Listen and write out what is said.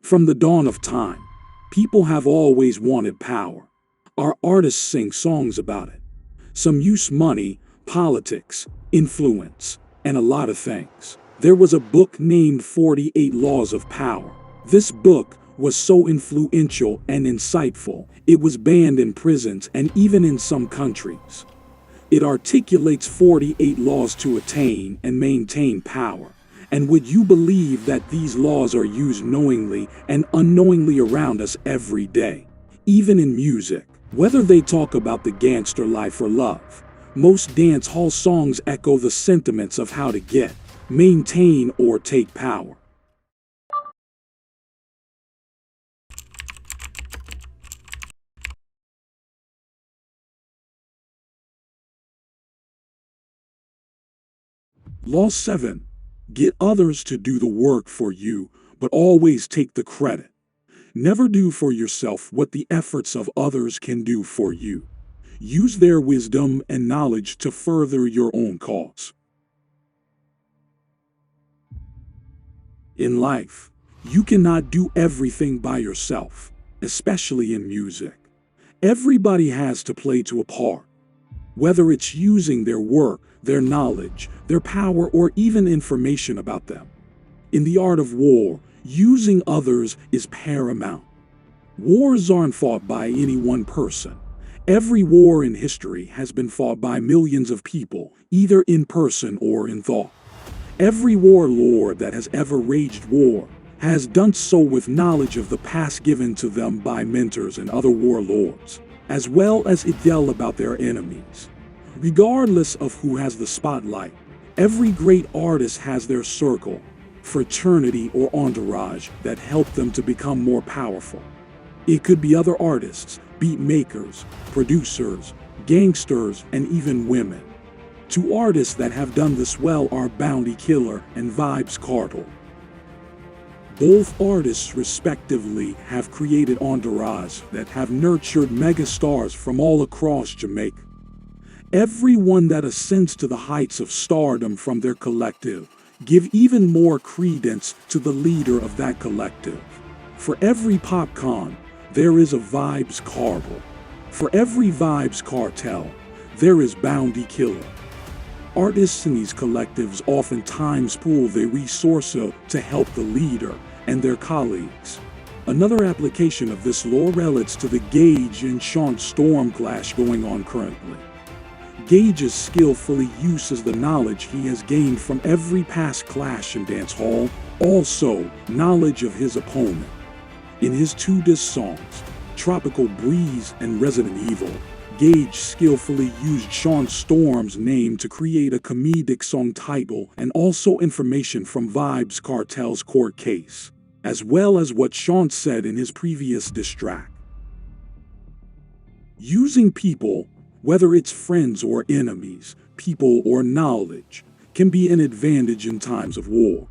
From the dawn of time, people have always wanted power. Our artists sing songs about it. Some use money, politics, influence, and a lot of things. There was a book named 48 Laws of Power. This book was so influential and insightful, it was banned in prisons and even in some countries. It articulates 48 laws to attain and maintain power. And would you believe that these laws are used knowingly and unknowingly around us every day? Even in music, whether they talk about the gangster life or love, most dance hall songs echo the sentiments of how to get, maintain, or take power. Law 7. Get others to do the work for you, but always take the credit. Never do for yourself what the efforts of others can do for you. Use their wisdom and knowledge to further your own cause. In life, you cannot do everything by yourself, especially in music. Everybody has to play to a part. Whether it's using their work, their knowledge, their power, or even information about them. In the art of war, using others is paramount. Wars aren't fought by any one person. Every war in history has been fought by millions of people, either in person or in thought. Every warlord that has ever waged war has done so with knowledge of the past given to them by mentors and other warlords, as well as intel about their enemies. Regardless of who has the spotlight, every great artist has their circle, fraternity, or entourage that help them to become more powerful. It could be other artists, beat makers, producers, gangsters, and even women. Two artists that have done this well are Bounty Killer and Vybz Kartel. Both artists respectively have created entourages that have nurtured megastars from all across Jamaica. Everyone that ascends to the heights of stardom from their collective give even more credence to the leader of that collective. For every popcorn, there is a Vybz Kartel. For every Vybz Kartel, there is Bounty Killer. Artists in these collectives oftentimes pool their resources to help the leader and their colleagues. Another application of this law relates to the gage and shawn storm clash going on currently. Gage skillfully uses the knowledge he has gained from every past clash in dancehall, also knowledge of his opponent. In his two diss songs, Tropical Breeze and Resident Evil, Gage skillfully used Shawn Storm's name to create a comedic song title and also information from Vybz Kartel's court case, as well as what Shawn said in his previous diss track. Using people, whether it's friends or enemies, people or knowledge, can be an advantage in times of war.